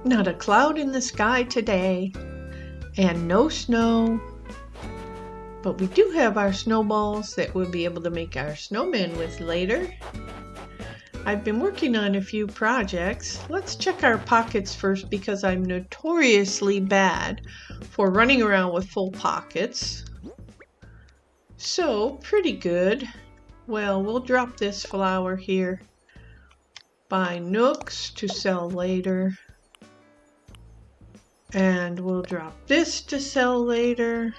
Not a cloud in the sky today, and no snow. But we do have our snowballs that we'll be able to make our snowmen with later. I've been working on a few projects. Let's check our pockets first because I'm notoriously bad for running around with full pockets. So, pretty good. Well, we'll drop this flower here. Buy nooks to sell later. And we'll drop this to sell later.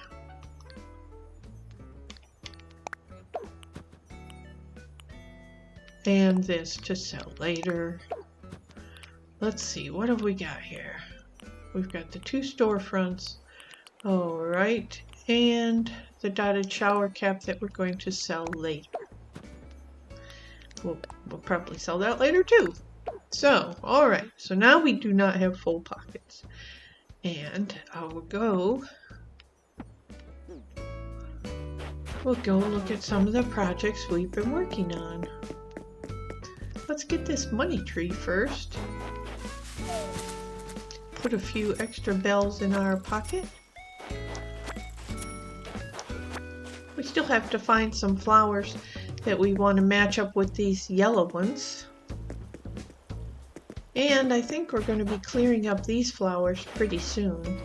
And this to sell later. Let's see, what have we got here? We've got the 2 storefronts. All right, and the dotted shower cap that we're going to sell later. We'll probably sell that later too. So, all right, so now we do not have full pockets. And we'll go look at some of the projects we've been working on. Let's get this money tree first. Put a few extra bells in our pocket. We still have to find some flowers that we want to match up with these yellow ones. And I think we're going to be clearing up these flowers pretty soon.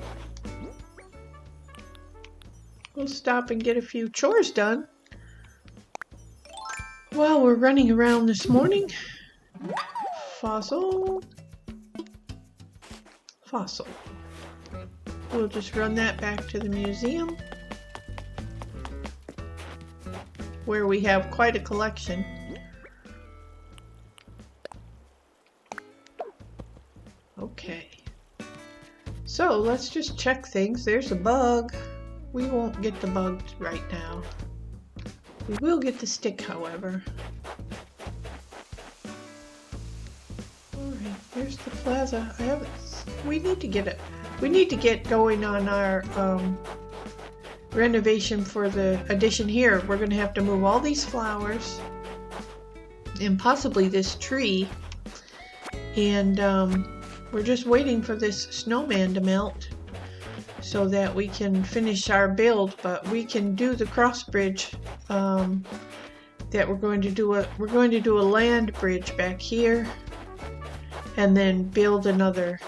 We'll stop and get a few chores done while we're running around this morning. Fossil. We'll just run that back to the museum where we have quite a collection. Okay. So let's just check things. There's a bug. We won't get the bug right now. We will get the stick, however. Alright, here's the plaza. We need to get it. We need to get going on our renovation for the addition here. We're going to have to move all these flowers and possibly this tree. And we're just waiting for this snowman to melt so that we can finish our build, but we can do the cross bridge that we're going to do a land bridge back here and then build another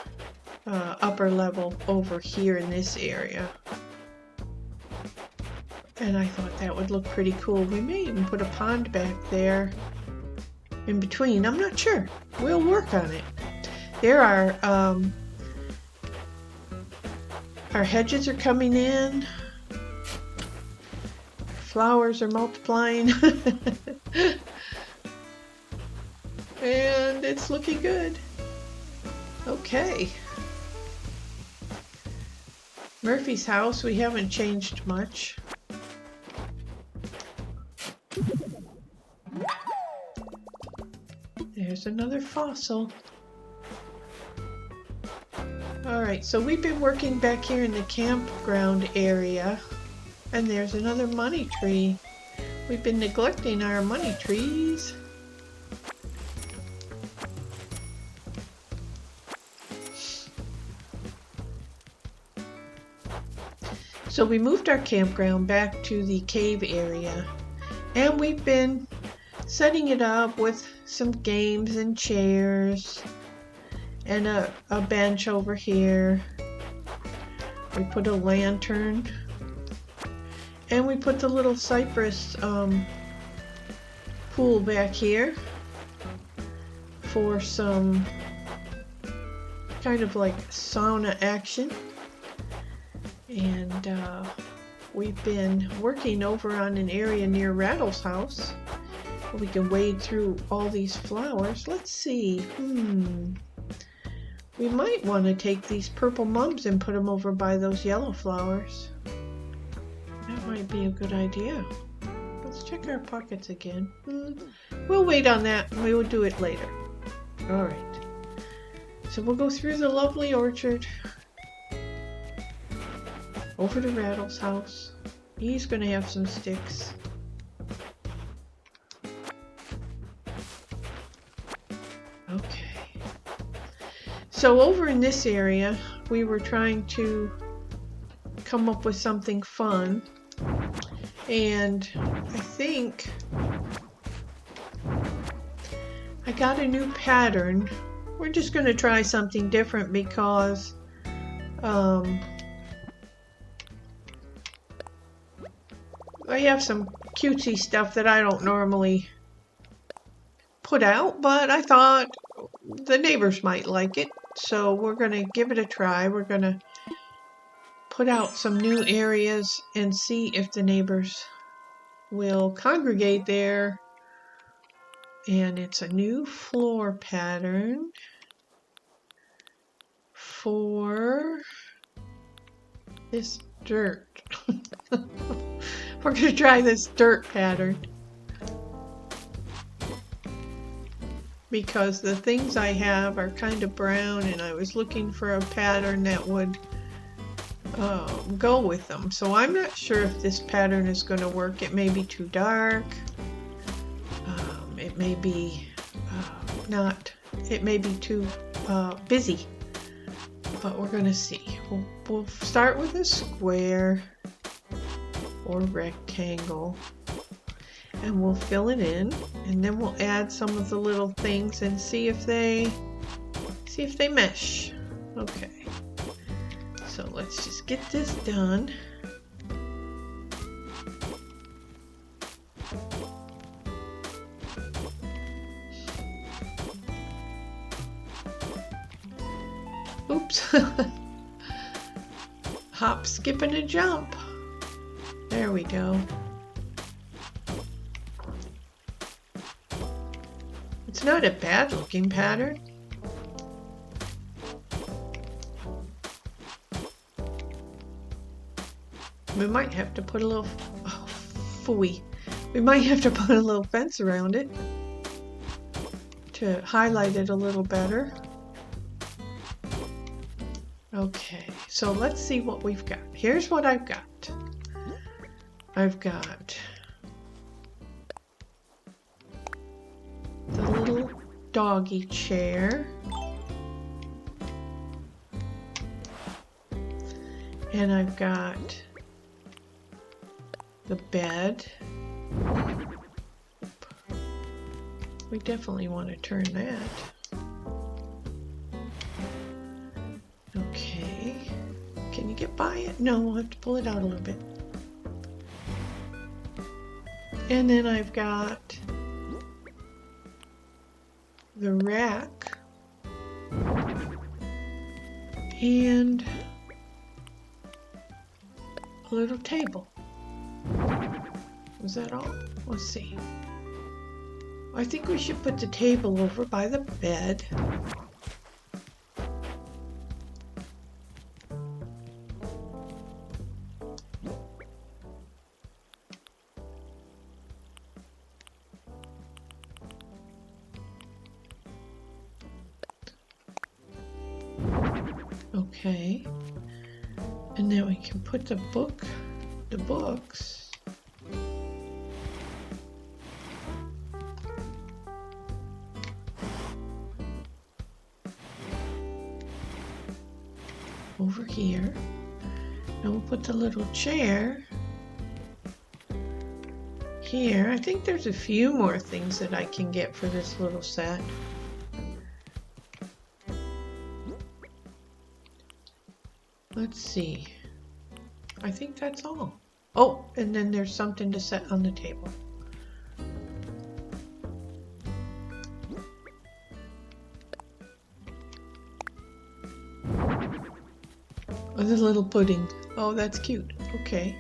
upper level over here in this area. And I thought that would look pretty cool. We may even put a pond back there in between. I'm not sure. We'll work on it. There are our hedges are coming in. Flowers are multiplying. And it's looking good. Okay. Murphy's house, we haven't changed much. There's another fossil. Alright, so we've been working back here in the campground area. And there's another money tree. We've been neglecting our money trees. So we moved our campground back to the cave area. And we've been setting it up with some games and chairs. And a bench over here. We put a lantern. And we put the little cypress pool back here for some kind of like sauna action. And we've been working over on an area near Rattle's house. We can wade through all these flowers. Let's see. We might want to take these purple mums and put them over by those yellow flowers. That might be a good idea. Let's check our pockets again. We'll wait on that and we will do it later. Alright. So we'll go through the lovely orchard. Over to Rattle's house. He's going to have some sticks. Okay. So over in this area, we were trying to come up with something fun, and I think I got a new pattern. We're just going to try something different because I have some cutesy stuff that I don't normally put out, but I thought the neighbors might like it, so we're going to give it a try. We're going to put out some new areas and see if the neighbors will congregate there. And it's a new floor pattern for this dirt. We're going to try this dirt pattern because the things I have are kind of brown, and I was looking for a pattern that would go with them. So I'm not sure if this pattern is going to work. It may be too dark. It may be it may be too busy, but we're going to see. We'll start with a square or rectangle, and we'll fill it in, and then we'll add some of the little things and see if they mesh. Okay, so let's just get this done. Oops. Hop, skip, and a jump. There we go. It's not a bad looking pattern. We might have to put a little, we might have to put a little fence around it to highlight it a little better. Okay, so let's see what we've got. Here's what I've got. I've got the little doggy chair, and I've got the bed. We definitely want to turn that. Okay, can you get by it? No, we'll have to pull it out a little bit. And then I've got the rack and a little table. Is that all? Let's see. I think we should put the table over by the bed. Okay, and then we can put the books over here, and we'll put the little chair here. I think there's a few more things that I can get for this little set. Let's see. I think that's all. Oh, and then there's something to set on the table. Oh, the little pudding. Oh, that's cute. Okay.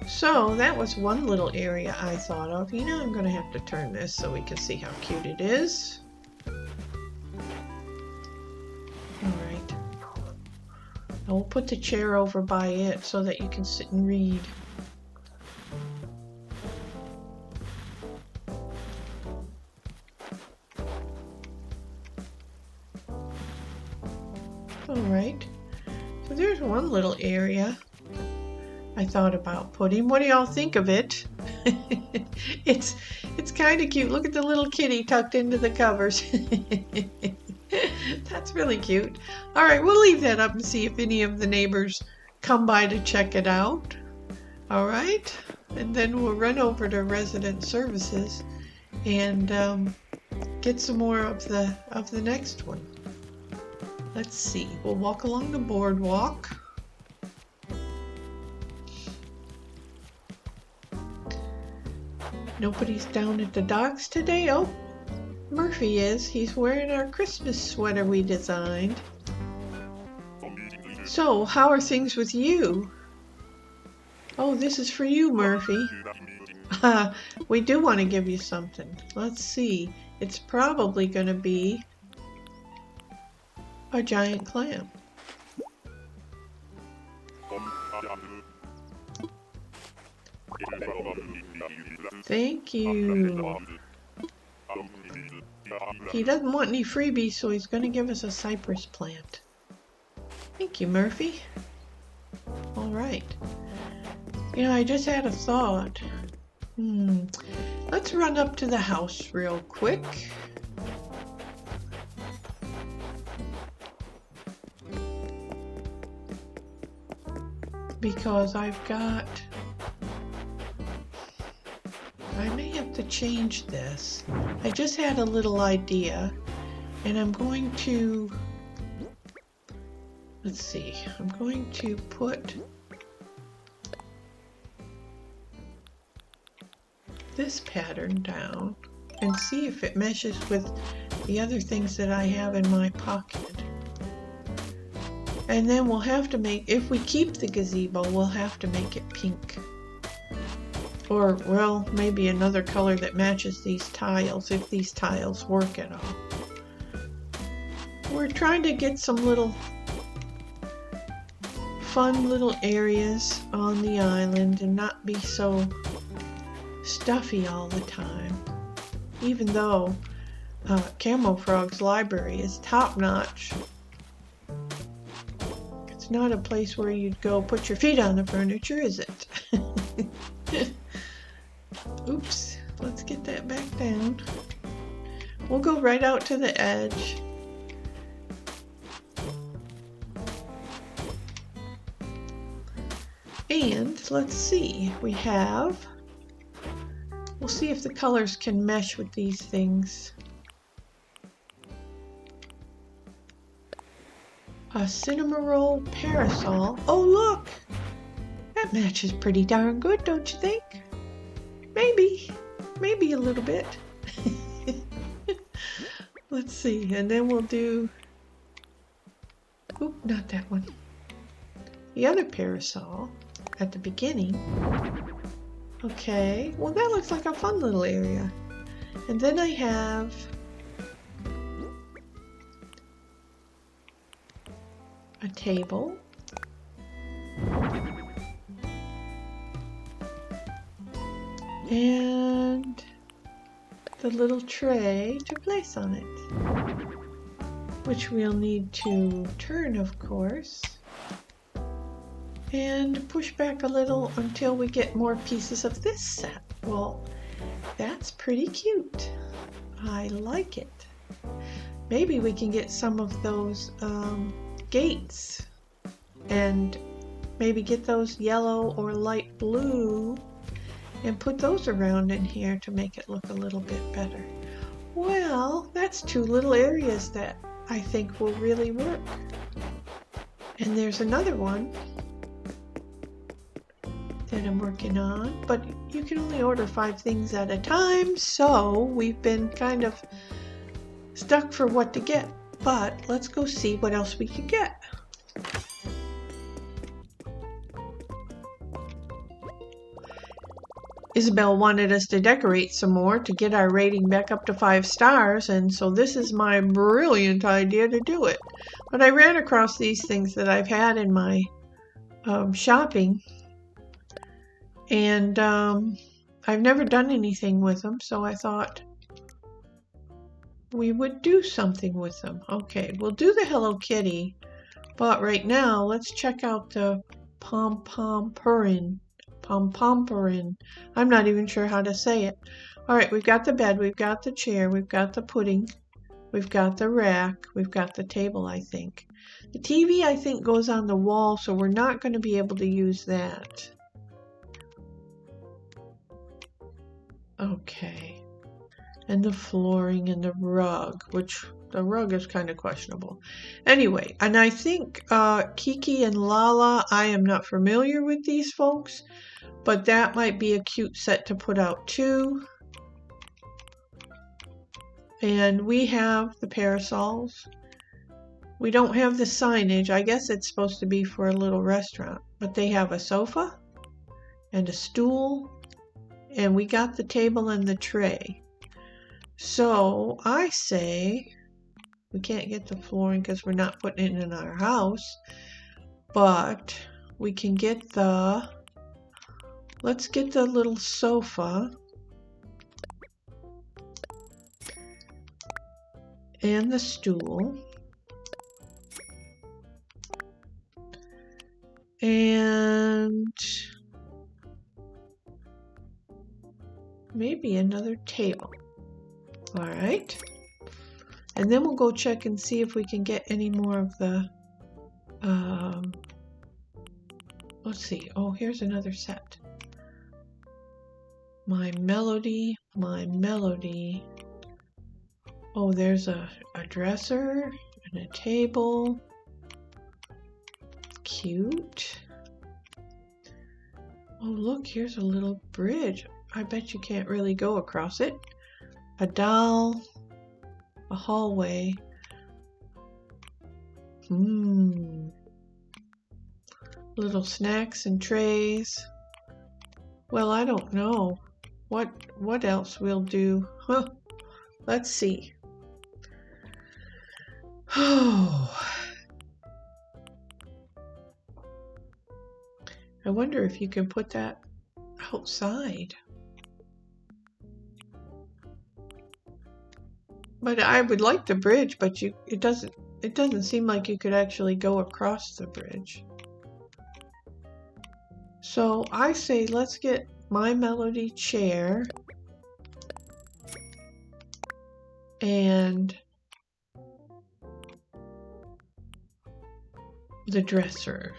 So that was one little area I thought of. You know, I'm going to have to turn this so we can see how cute it is. Alright. And we'll put the chair over by it so that you can sit and read. Alright. So there's one little area I thought about putting. What do y'all think of it? It's kind of cute. Look at the little kitty tucked into the covers. That's really cute. All right, we'll leave that up and see if any of the neighbors come by to check it out. All right, and then we'll run over to resident services and get some more of the next one. Let's see. We'll walk along the boardwalk. Nobody's down at the docks today. Oh, Murphy is. He's wearing our Christmas sweater we designed. So, how are things with you? Oh, this is for you, Murphy. We do want to give you something. Let's see. It's probably going to be a giant clam. Thank you. He doesn't want any freebies, so he's going to give us a cypress plant. Thank you, Murphy. All right. You know, I just had a thought. Let's run up to the house real quick. Because I may have to change this. I just had a little idea, and I'm going to, let's see, I'm going to put this pattern down and see if it meshes with the other things that I have in my pocket. And then we'll have to make, if we keep the gazebo, we'll have to make it pink. Or, well, maybe another color that matches these tiles, if these tiles work at all. We're trying to get some little fun little areas on the island and not be so stuffy all the time. Even though Camo Frog's library is top-notch. It's not a place where you'd go put your feet on the furniture, is it? Oops, let's get that back down. We'll go right out to the edge. And let's see, we'll see if the colors can mesh with these things. A cinema roll parasol. Oh, look! That matches pretty darn good, don't you think? Maybe a little bit. Let's see, and then we'll do, oop, not that one. The other parasol at the beginning. Okay, well that looks like a fun little area. And then I have a table. And the little tray to place on it, which we'll need to turn, of course, and push back a little until we get more pieces of this set. Well, that's pretty cute. I like it. Maybe we can get some of those gates and maybe get those yellow or light blue and put those around in here to make it look a little bit better. Well, that's two little areas that I think will really work. And there's another one that I'm working on, but you can only order 5 things at a time, so we've been kind of stuck for what to get. But let's go see what else we can get. Isabel wanted us to decorate some more to get our rating back up to 5 stars, and so this is my brilliant idea to do it. But I ran across these things that I've had in my shopping, and I've never done anything with them, so I thought we would do something with them. Okay, we'll do the Hello Kitty, but right now let's check out the Pom-Pom-Purin. I'm not even sure how to say it. All right, we've got the bed, we've got the chair, we've got the pudding, We've got the rack. We've got the table, I think. The TV, I think, goes on the wall, so we're not going to be able to use that. Okay. And the flooring and the rug, which the rug is kind of questionable. Anyway, and I think Kiki and Lala, I am not familiar with these folks, but that might be a cute set to put out too. And we have the parasols. We don't have the signage. I guess it's supposed to be for a little restaurant, but they have a sofa and a stool, and we got the table and the tray. So I say we can't get the flooring because we're not putting it in our house, but we can get the, let's get the little sofa and the stool and maybe another table. All right. And then we'll go check and see if we can get any more of the, let's see. Oh, here's another set. My melody. Oh, there's a dresser and a table. Cute. Oh, look, here's a little bridge. I bet you can't really go across it. A doll. A hallway. Little snacks and trays. Well, I don't know what else we'll do. Huh. Let's see. Oh. I wonder if you can put that outside. But I would like the bridge, but it doesn't seem like you could actually go across the bridge. So I say let's get My Melody chair and the dresser.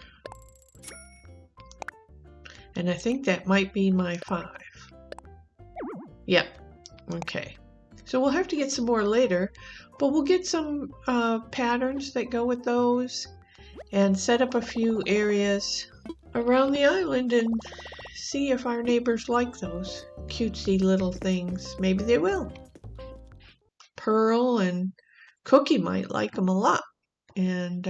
And I think that might be my 5. Yep. Okay. So we'll have to get some more later, but we'll get some patterns that go with those and set up a few areas around the island and see if our neighbors like those cutesy little things. Maybe they will. Pearl and Cookie might like them a lot. And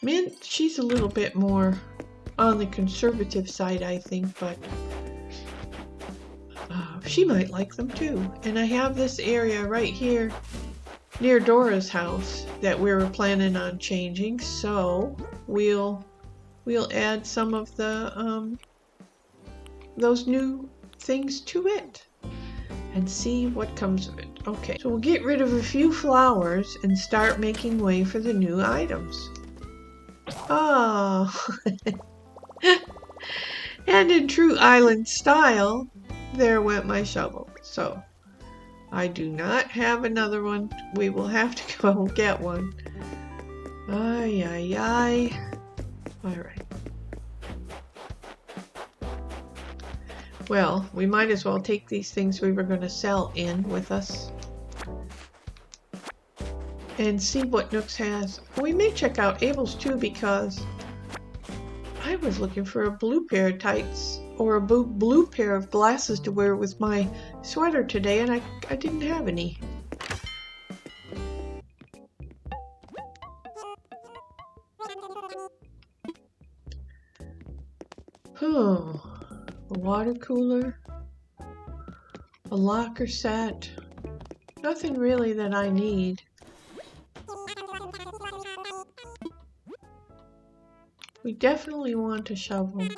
Mint, she's a little bit more on the conservative side, I think, but she might like them too. And I have this area right here near Dora's house that we were planning on changing, so we'll add some of the those new things to it and see what comes of it. Okay, so we'll get rid of a few flowers and start making way for the new items. Oh. And in true island style, there went my shovel. So I do not have another one. We will have to go get one. Ay, ay, ay. All right. Well, we might as well take these things we were going to sell in with us and see what Nooks has. We may check out Abel's too, because I was looking for a blue pair of tights or a blue pair of glasses to wear with my sweater today, and I didn't have any. Oh, a water cooler, a locker set, nothing really that I need. We definitely want a shovel.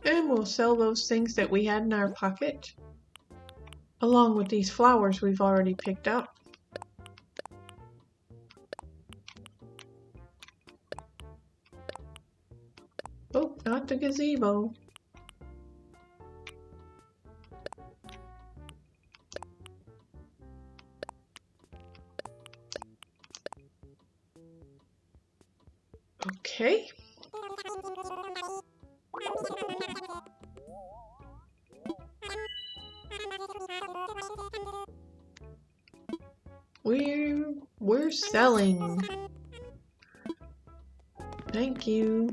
And we'll sell those things that we had in our pocket. along with these flowers we've already picked up. Oh, not the gazebo. Okay. We're selling. Thank you.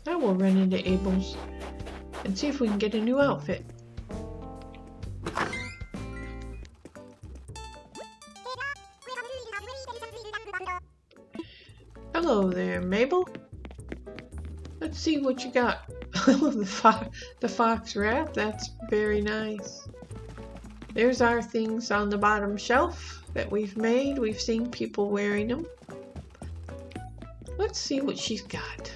Now we'll run into Abel's and see if we can get a new outfit. Hello there, Mabel. Let's see what you got. The fox wrap, that's very nice. There's our things on the bottom shelf that we've made. We've seen people wearing them. Let's see what she's got.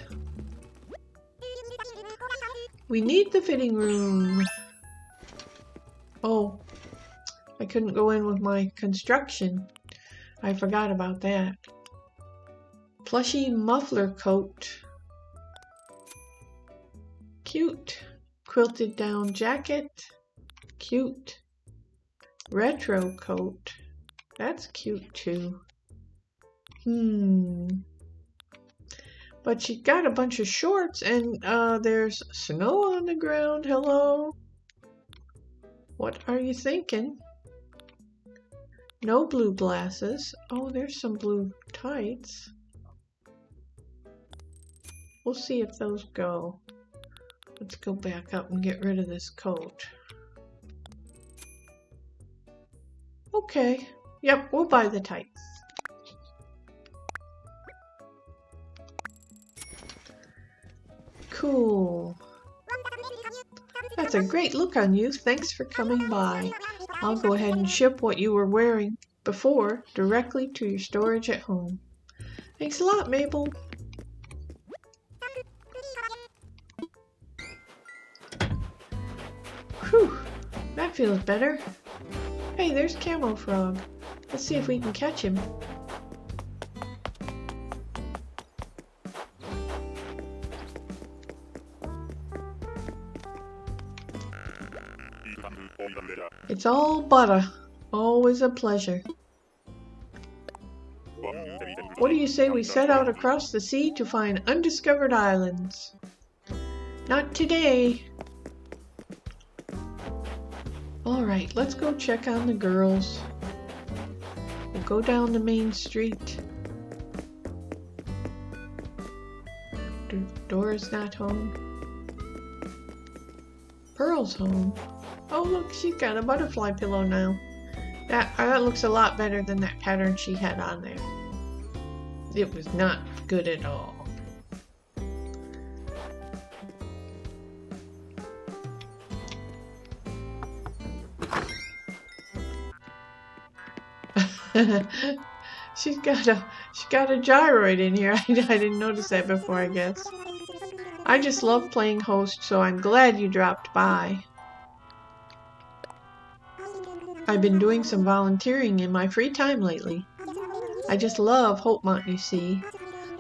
We need the fitting room. Oh, I couldn't go in with my construction. I forgot about that. Plushy muffler coat. Cute. Quilted down jacket. Cute. Retro coat. That's cute too. But she got a bunch of shorts and there's snow on the ground. Hello? What are you thinking? No blue glasses. Oh, there's some blue tights. We'll see if those go. Let's go back up and get rid of this coat. Okay. Yep, we'll buy the tights. Cool. That's a great look on you. Thanks for coming by. I'll go ahead and ship what you were wearing before directly to your storage at home. Thanks a lot, Mabel. Whew, that feels better. Hey, there's Camo Frog. Let's see if we can catch him. It's all butter. Always a pleasure. What do you say we set out across the sea to find undiscovered islands? Not today. Alright, let's go check on the girls. We'll go down the main street. Dora's not home. Pearl's home. Oh look, she's got a butterfly pillow now. That looks a lot better than that pattern she had on there. It was not good at all. She's got a gyroid in here. I didn't notice that before, I guess. I just love playing host, so I'm glad you dropped by. I've been doing some volunteering in my free time lately. I just love Hopemont, you see.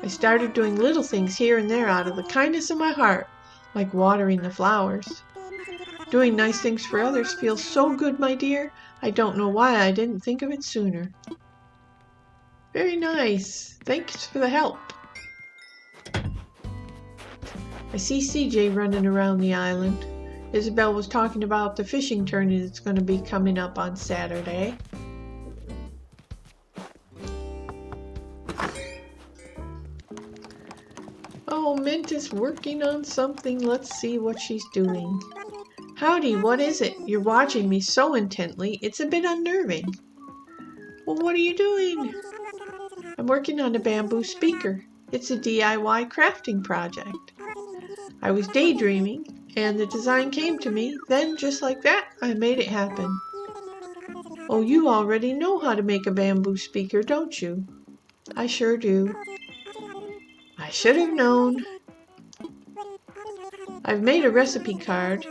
I started doing little things here and there out of the kindness of my heart, like watering the flowers. Doing nice things for others feels so good, my dear. I don't know why I didn't think of it sooner. Very nice. Thanks for the help. I see CJ running around the island. Isabel was talking about the fishing tourney that's going to be coming up on Saturday. Oh, Mint is working on something. Let's see what she's doing. Howdy, what is it? You're watching me so intently, it's a bit unnerving. Well, what are you doing? I'm working on a bamboo speaker. It's a DIY crafting project. I was daydreaming, and the design came to me. Then, just like that, I made it happen. Oh, you already know how to make a bamboo speaker, don't you? I sure do. I should have known. I've made a recipe card,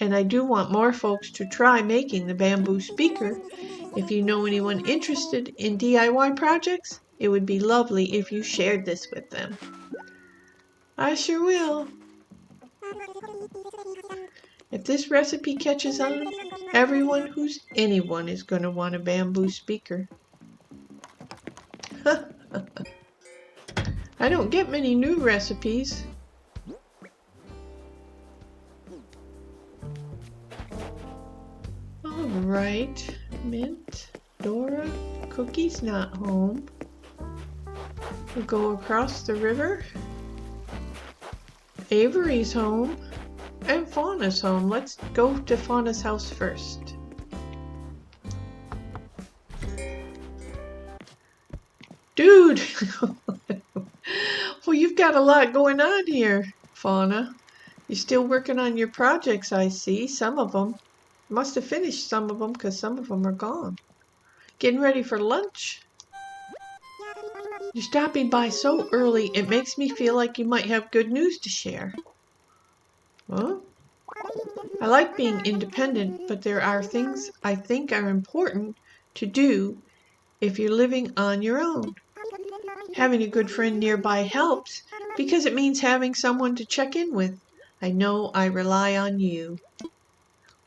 and I do want more folks to try making the bamboo speaker. If you know anyone interested in DIY projects, it would be lovely if you shared this with them. I sure will. If this recipe catches on, everyone who's anyone is going to want a bamboo speaker. I don't get many new recipes. Alright, Mint, Dora, Cookie's not home. We'll go across the river. Avery's home. And Fauna's home. Let's go to Fauna's house first. Dude! Well, you've got a lot going on here, Fauna. You're still working on your projects, I see. Some of them. Must have finished some of them because some of them are gone. Getting ready for lunch? You're stopping by so early, it makes me feel like you might have good news to share. Huh? I like being independent, but there are things I think are important to do if you're living on your own. Having a good friend nearby helps because it means having someone to check in with. I know I rely on you.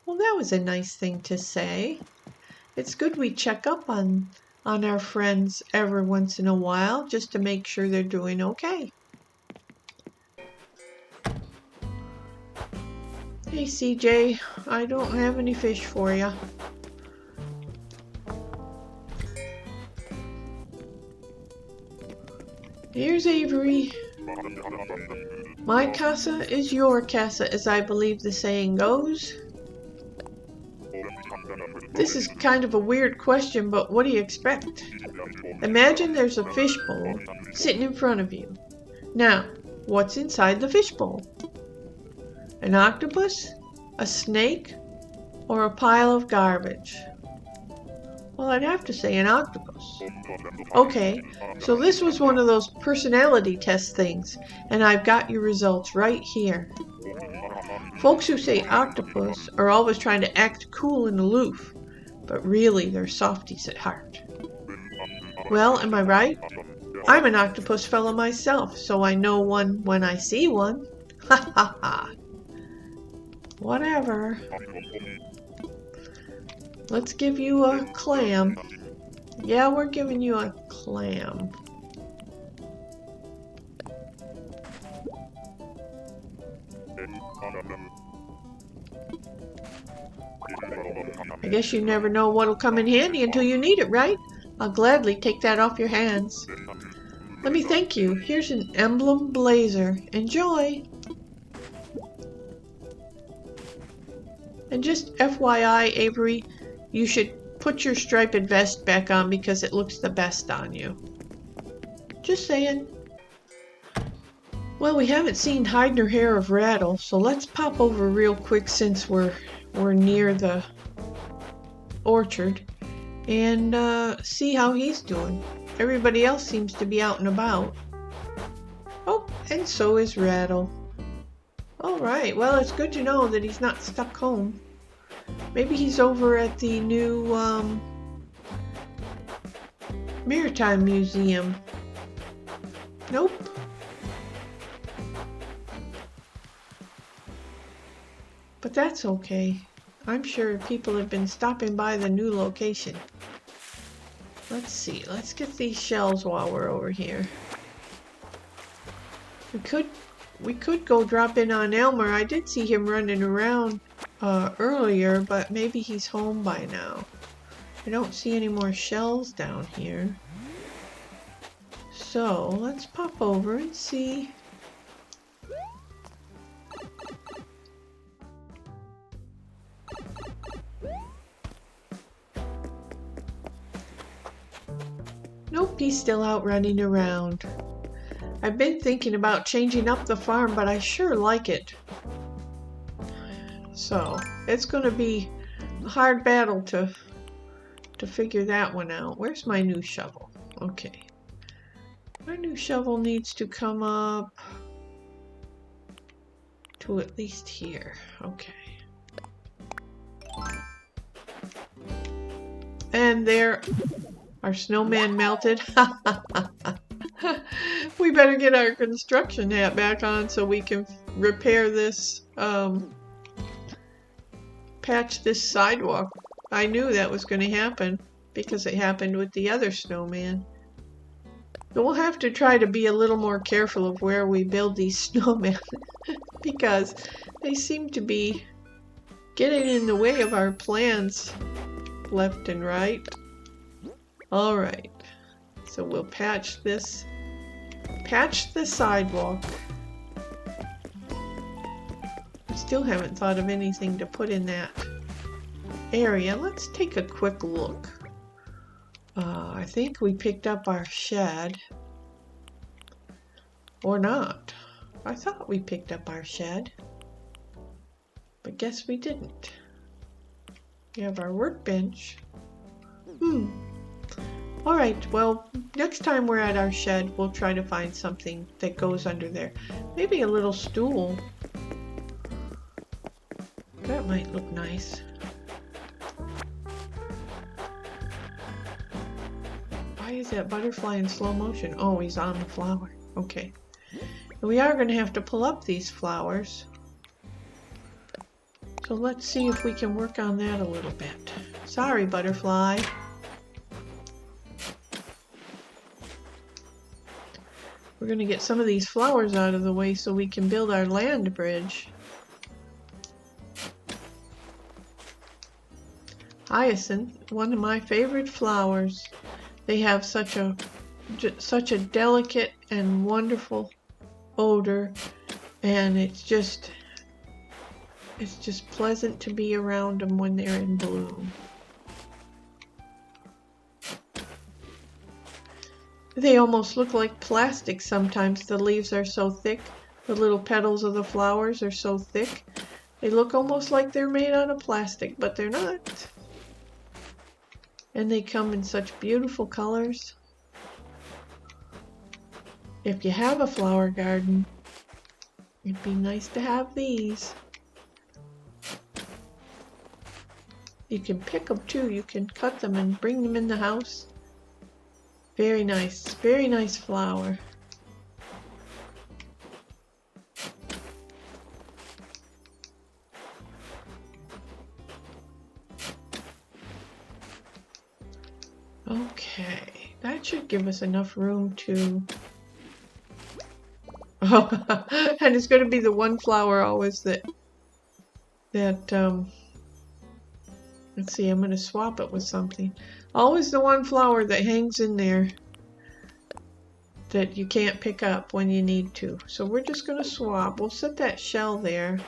Well, that was a nice thing to say. It's good we check up on our friends every once in a while just to make sure they're doing okay. Hey CJ, I don't have any fish for you. Here's Avery. My casa is your casa, as I believe the saying goes. This is kind of a weird question, but what do you expect? Imagine there's a fishbowl sitting in front of you. Now, what's inside the fishbowl? An octopus, a snake, or a pile of garbage? Well, I'd have to say an octopus. Okay, so this was one of those personality test things, and I've got your results right here. Folks who say octopus are always trying to act cool and aloof, but really they're softies at heart. Well, am I right? I'm an octopus fellow myself, so I know one when I see one. Ha ha ha. Whatever. Let's give you a clam. Yeah, we're giving you a clam. I guess you never know what'll come in handy until you need it, right? I'll gladly take that off your hands. Let me thank you. Here's an emblem blazer. Enjoy! And just FYI, Avery, you should put your striped vest back on because it looks the best on you. Just saying. Well, we haven't seen hide nor hair of Rattle, so let's pop over real quick since we're near the orchard and see how he's doing. Everybody else seems to be out and about. Oh, and so is Rattle. Alright, well, it's good to know that he's not stuck home. Maybe he's over at the new Maritime Museum. Nope. But that's okay. I'm sure people have been stopping by the new location. Let's see, let's get these shells while we're over here. We could go drop in on Elmer. I did see him running around earlier, but maybe he's home by now. I don't see any more shells down here. So let's pop over and see. Nope, he's still out running around. I've been thinking about changing up the farm, but I sure like it. So, it's going to be a hard battle to figure that one out. Where's my new shovel? Okay. My new shovel needs to come up to at least here. Okay. And there, our snowman melted. We better get our construction hat back on so we can repair this, patch this sidewalk. I knew that was going to happen because it happened with the other snowman. So we'll have to try to be a little more careful of where we build these snowmen because they seem to be getting in the way of our plans left and right. Alright, so we'll patch the sidewalk. I still haven't thought of anything to put in that area. Let's take a quick look. I think we picked up our shed. Or not. I thought we picked up our shed. But guess we didn't. We have our workbench. Alright, well, next time we're at our shed, we'll try to find something that goes under there. Maybe a little stool. That might look nice. Why is that butterfly in slow motion? Oh, he's on the flower. Okay. We are going to have to pull up these flowers. So let's see if we can work on that a little bit. Sorry, butterfly. We're going to get some of these flowers out of the way so we can build our land bridge. Hyacinth, one of my favorite flowers. They have such a delicate and wonderful odor, and it's just pleasant to be around them when they're in bloom. They almost look like plastic sometimes. The leaves are so thick. The little petals of the flowers are so thick. They look almost like they're made out of plastic, but they're not. And they come in such beautiful colors. If you have a flower garden, it'd be nice to have these. You can pick them too. You can cut them and bring them in the house. Very nice flower. Okay, that should give us enough room to... Oh, and it's going to be the one flower always that let's see, I'm going to swap it with something. Always the one flower that hangs in there that you can't pick up when you need to. So we're just going to swap. We'll set that shell there.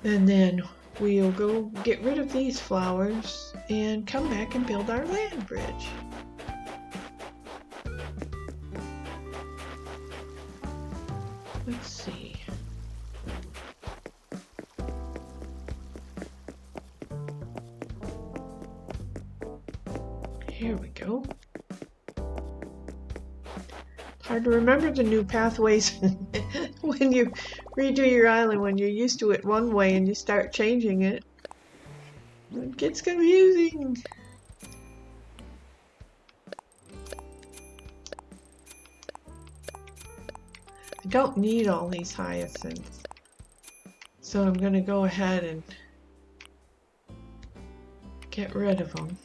And then we'll go get rid of these flowers and come back and build our land bridge. Let's see. Here we go. It's hard to remember the new pathways when you redo your island, when you're used to it one way and you start changing it. It gets confusing. I don't need all these hyacinths, so I'm going to go ahead and get rid of them.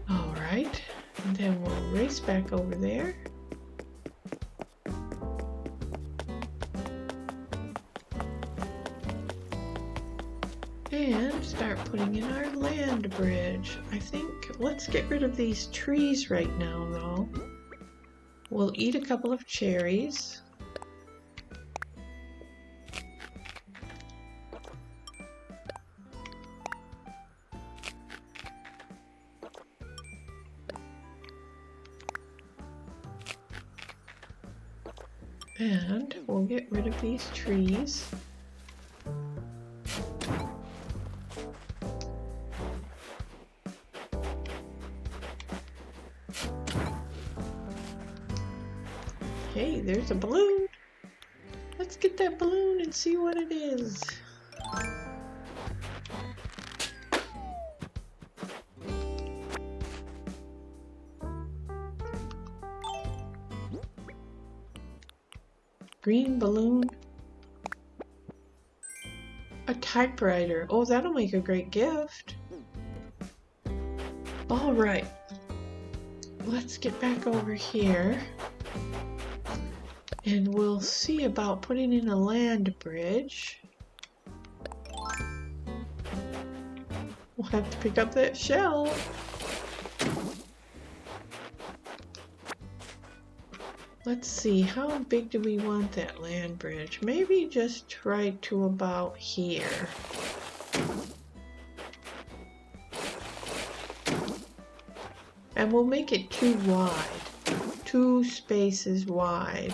Alright, and then we'll race back over there. And start putting in our land bridge. I think let's get rid of these trees right now though. We'll eat a couple of cherries. And we'll get rid of these trees. Hey, there's a balloon. Let's get that balloon and see what it is. Green balloon. A typewriter. Oh, that'll make a great gift. All right. Let's get back over here. And we'll see about putting in a land bridge. We'll have to pick up that shell. Let's see, how big do we want that land bridge? Maybe just right to about here. And we'll make it too wide. 2 spaces wide.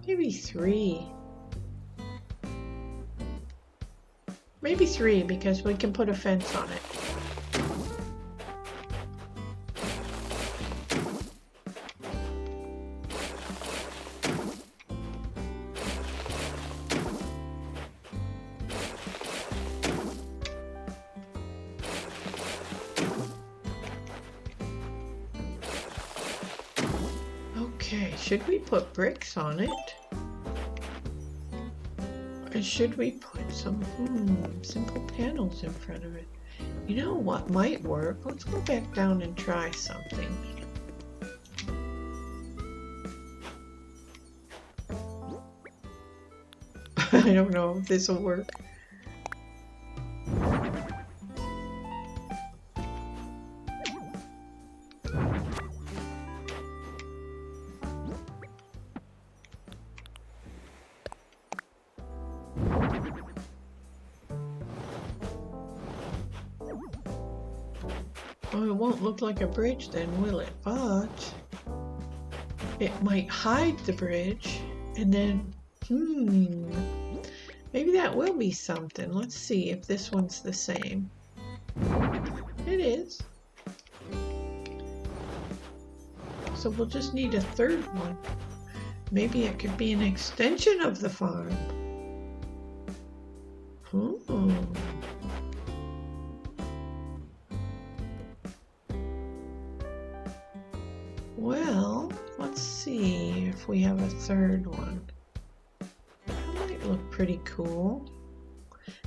Maybe 3. Maybe 3 because we can put a fence on it. Okay, should we put bricks on it? Or should we put some simple panels in front of it? You know what might work? Let's go back down and try something. I don't know if this will work. Oh, it won't look like a bridge then, will it? But it might hide the bridge, and then, maybe that will be something. Let's see if this one's the same. It is. So we'll just need a 3rd one. Maybe it could be an extension of the farm. Well, let's see if we have a 3rd one. That might look pretty cool.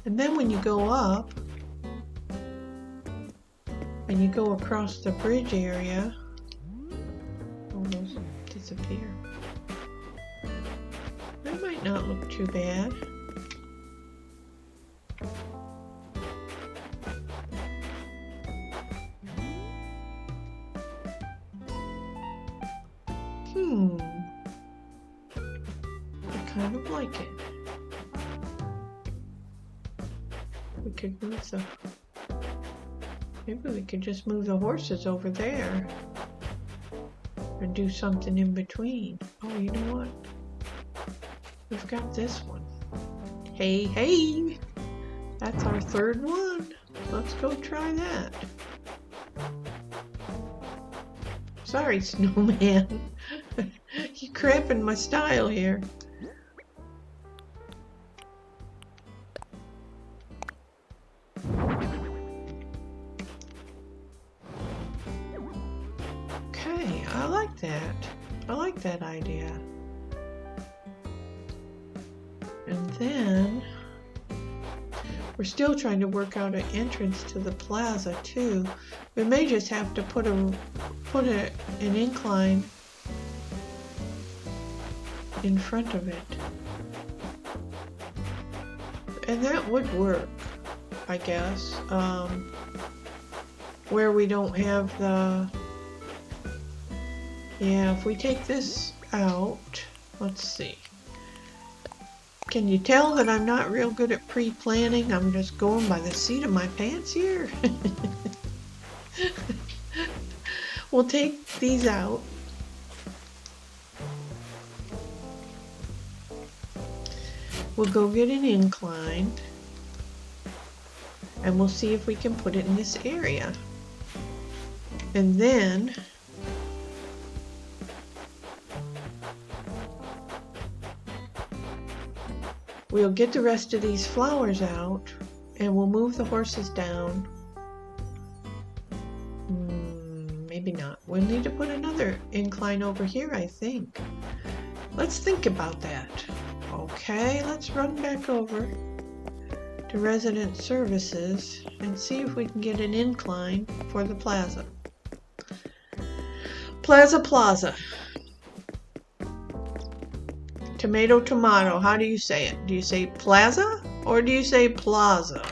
And then when you go up and you go across the bridge area, oh, those disappear. That might not look too bad. I kind of like it. We could move the... Maybe we could just move the horses over there. Or do something in between. Oh, you know what? We've got this one. Hey, hey! That's our 3rd one. Let's go try that. Sorry, snowman. You're cramping my style here. Okay, I like that. I like that idea. And then we're still trying to work out an entrance to the plaza too. We may just have to put an incline in front of it. And that would work, I guess. Where we don't have the... Yeah, if we take this out, let's see. Can you tell that I'm not real good at pre-planning? I'm just going by the seat of my pants here. We'll take these out. We'll go get an incline. And we'll see if we can put it in this area. And then we'll get the rest of these flowers out and we'll move the horses down. Maybe not. We'll need to put another incline over here, I think. Let's think about that. Okay, let's run back over to resident services and see if we can get an incline for the plaza. Plaza. Tomato, tomato. How do you say it? Do you say plaza or do you say plaza?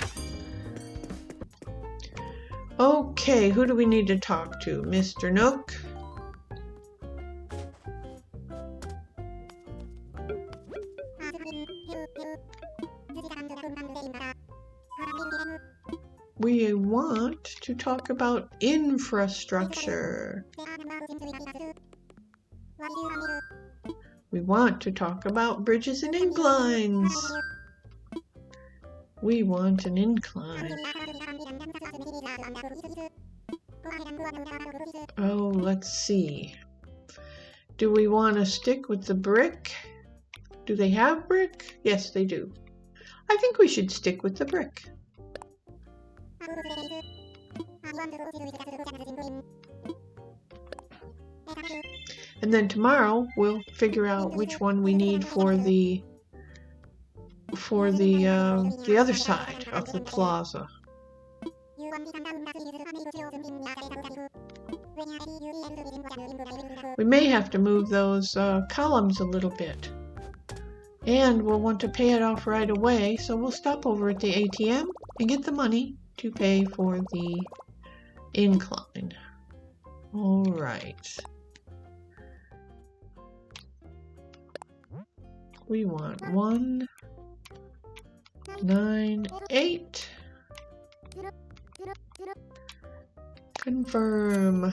Okay, who do we need to talk to? Mr. Nook? We want to talk about infrastructure. We want to talk about bridges and inclines. We want an incline. Oh, let's see. Do we want to stick with the brick? Do they have brick? Yes, they do. I think we should stick with the brick. And then tomorrow we'll figure out which one we need for the other side of the plaza. We may have to move those columns a little bit. And we'll want to pay it off right away, so we'll stop over at the ATM and get the money to pay for the incline. All right. We want 198. Confirm.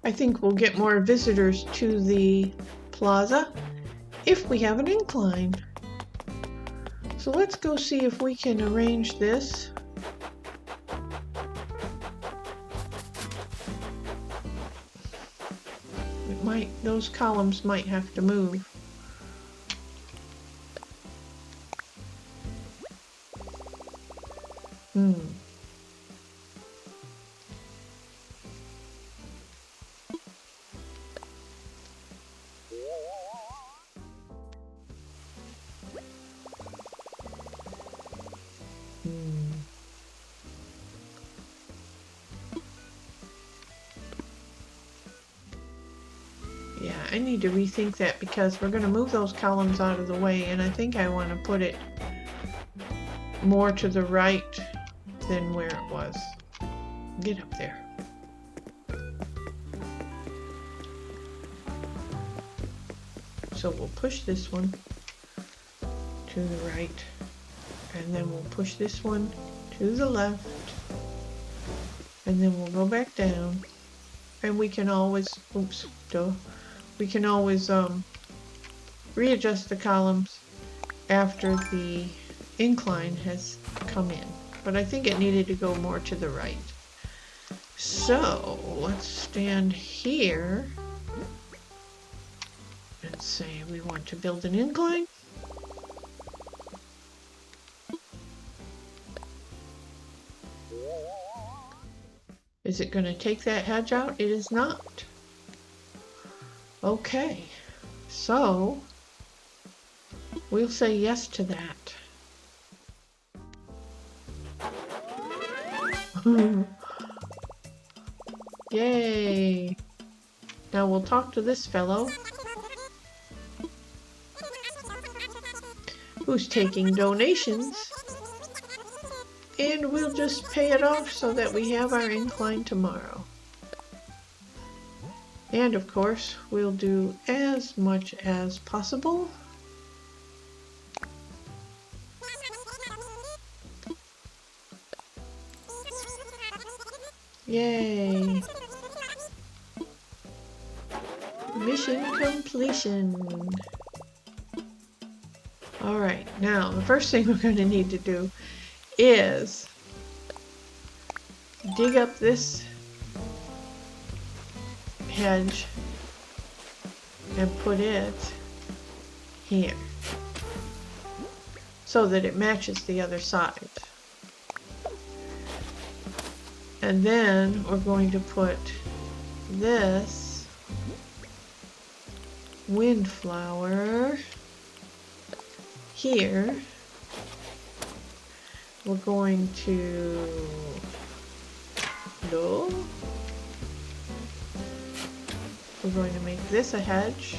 I think we'll get more visitors to the plaza if we have an incline. So let's go see if we can arrange this. Those columns might have to move. Yeah, I need to rethink that because we're going to move those columns out of the way, and I think I want to put it more to the right than where it was. Get up there. So we'll push this one to the right, and then we'll push this one to the left, and then we'll go back down, and we can always, we can always readjust the columns after the incline has come in. But I think it needed to go more to the right. So let's stand here and say we want to build an incline. Is it going to take that hedge out? It is not. Okay, so we'll say yes to that. Yay! Now we'll talk to this fellow who's taking donations, and we'll just pay it off so that we have our incline tomorrow. And of course, we'll do as much as possible. Yay! Mission completion. Alright, now the first thing we're going to need to do is dig up this hedge and put it here so that it matches the other side. And then we're going to put this windflower here. We're going to we're going to make this a hedge.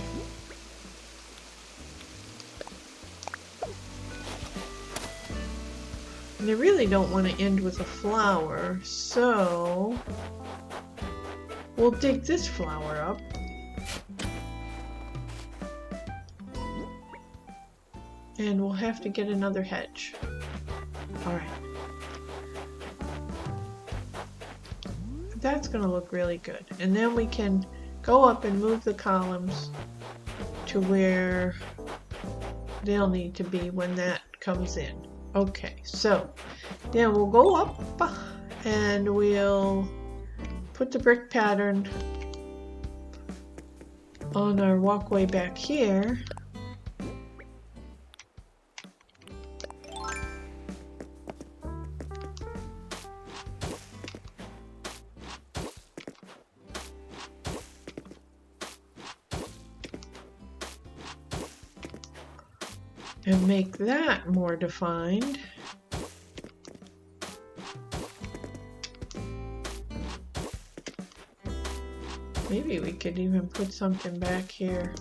And I really don't want to end with a flower, so we'll dig this flower up. And we'll have to get another hedge. Alright. That's going to look really good. And then we can go up and move the columns to where they'll need to be when that comes in. Okay, so then we'll go up and we'll put the brick pattern on our walkway back here. And make that more defined. Maybe we could even put something back here,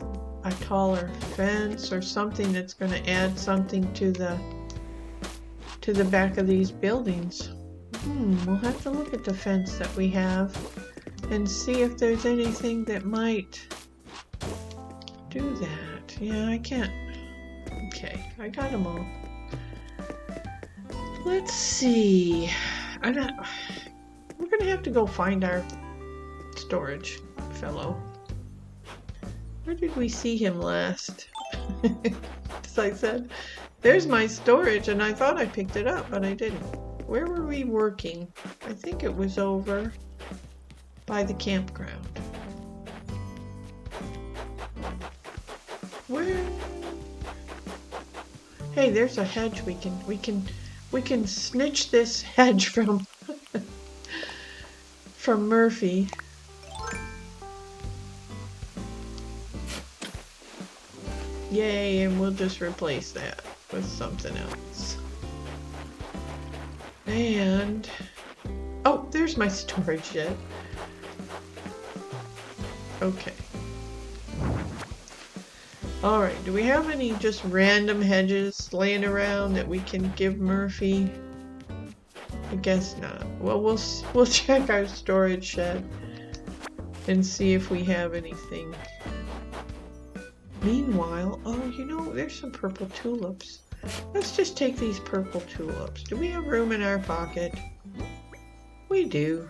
a taller fence or something that's going to add something to the back of these buildings. We'll have to look at the fence that we have and see if there's anything that might do that. Yeah, I can't. Okay, I got them all. Let's see. We're gonna have to go find our storage fellow. Where did we see him last? As I said, there's my storage, and I thought I picked it up, but I didn't. Where were we working? I think it was over by the campground. Where? Hey, there's a hedge we can snitch this hedge from from Murphy. Yay, and we'll just replace that with something else. And oh, there's my storage shed. Okay. Alright, do we have any just random hedges laying around that we can give Murphy? I guess not. Well, we'll check our storage shed and see if we have anything. Meanwhile, oh, you know, there's some purple tulips. Let's just take these purple tulips. Do we have room in our pocket? We do.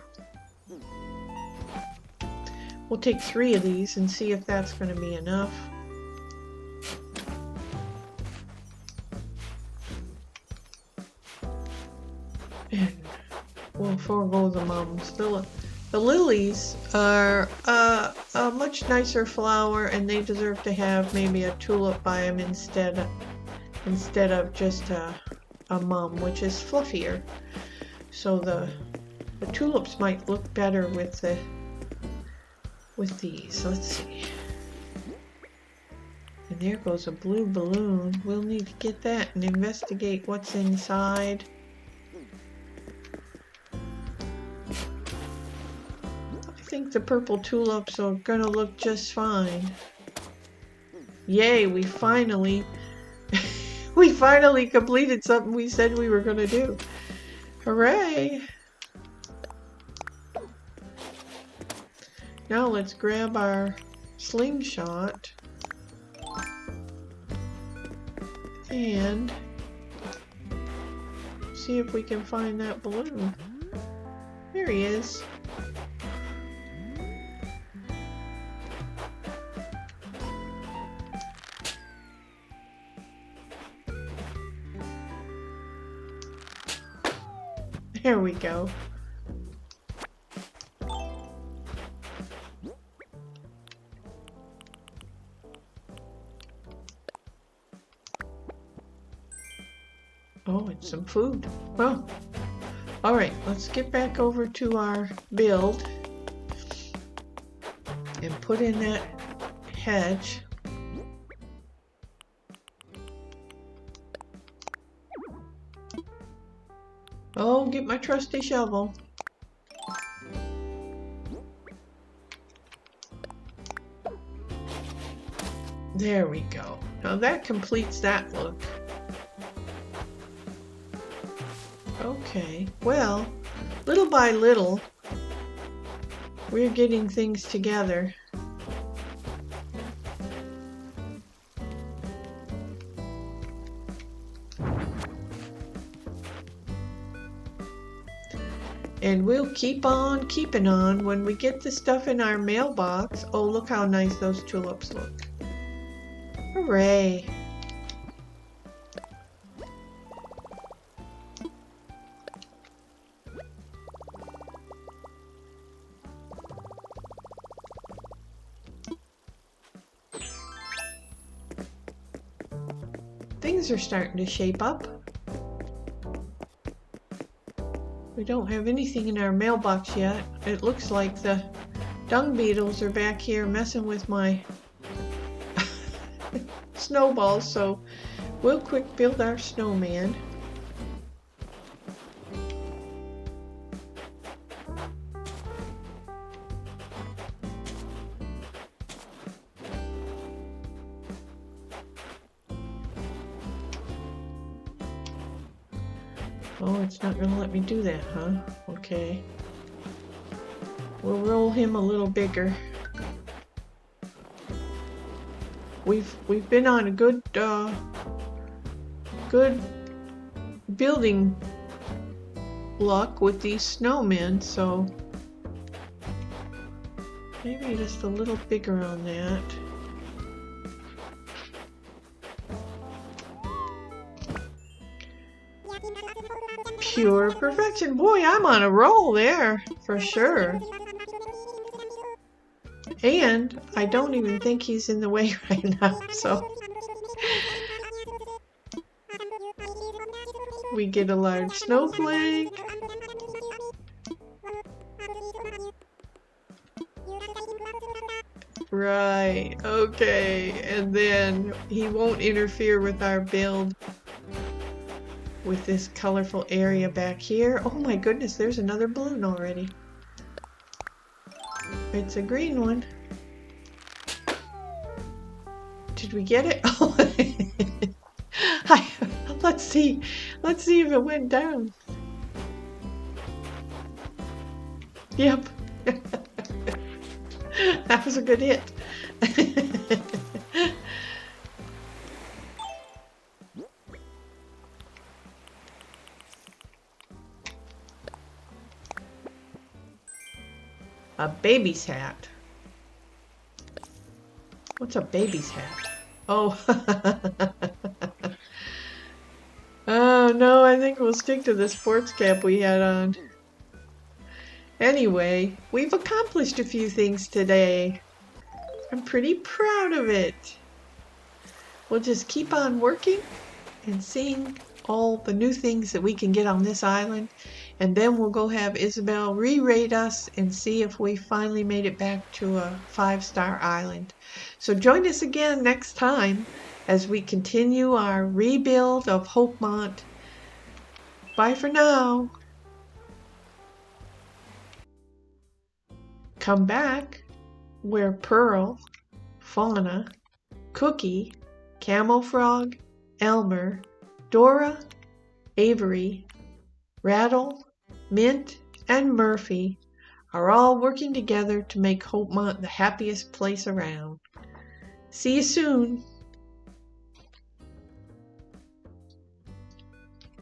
We'll take 3 of these and see if that's going to be enough. And we'll forego the mums. The lilies are a much nicer flower, and they deserve to have maybe a tulip by them instead of just a mum, which is fluffier. So the tulips might look better with these. Let's see. And there goes a blue balloon. We'll need to get that and investigate what's inside. I the purple tulips are gonna look just fine. Yay, we finally we finally completed something we said we were gonna do. Hooray! Now let's grab our slingshot and see if we can find that balloon. There he is. There we go. Oh, it's some food. Well, all right, let's get back over to our build and put in that hedge. Oh, get my trusty shovel. There we go. Now that completes that look. Okay, well, little by little, we're getting things together. And we'll keep on keeping on when we get the stuff in our mailbox. Oh, look how nice those tulips look. Hooray! Things are starting to shape up. We don't have anything in our mailbox yet. It looks like the dung beetles are back here messing with my snowballs, so we'll quick build our snowman. Oh, it's not going to let me do that, huh? Okay. We'll roll him a little bigger. We've been on a good building luck with these snowmen, so maybe just a little bigger on that. Pure perfection. Boy, I'm on a roll there, for sure. And I don't even think he's in the way right now, so we get a large snowflake. Right, okay, and then he won't interfere with our build with this colorful area back here. Oh my goodness, there's another balloon already. It's a green one. Did we get it? Oh, let's see if it went down. Yep. That was a good hit. A baby's hat. What's a baby's hat? Oh. Oh no, I think we'll stick to the sports cap we had on. Anyway, we've accomplished a few things today. I'm pretty proud of it. We'll just keep on working and seeing all the new things that we can get on this island. And then we'll go have Isabel re-rate us and see if we finally made it back to a 5-star island. So join us again next time as we continue our rebuild of Hopemont. Bye for now. come back where Pearl, Fauna, Cookie, Camel Frog, Elmer, Dora, Avery, Rattle, Mint, and Murphy are all working together to make Hopemont the happiest place around. See you soon!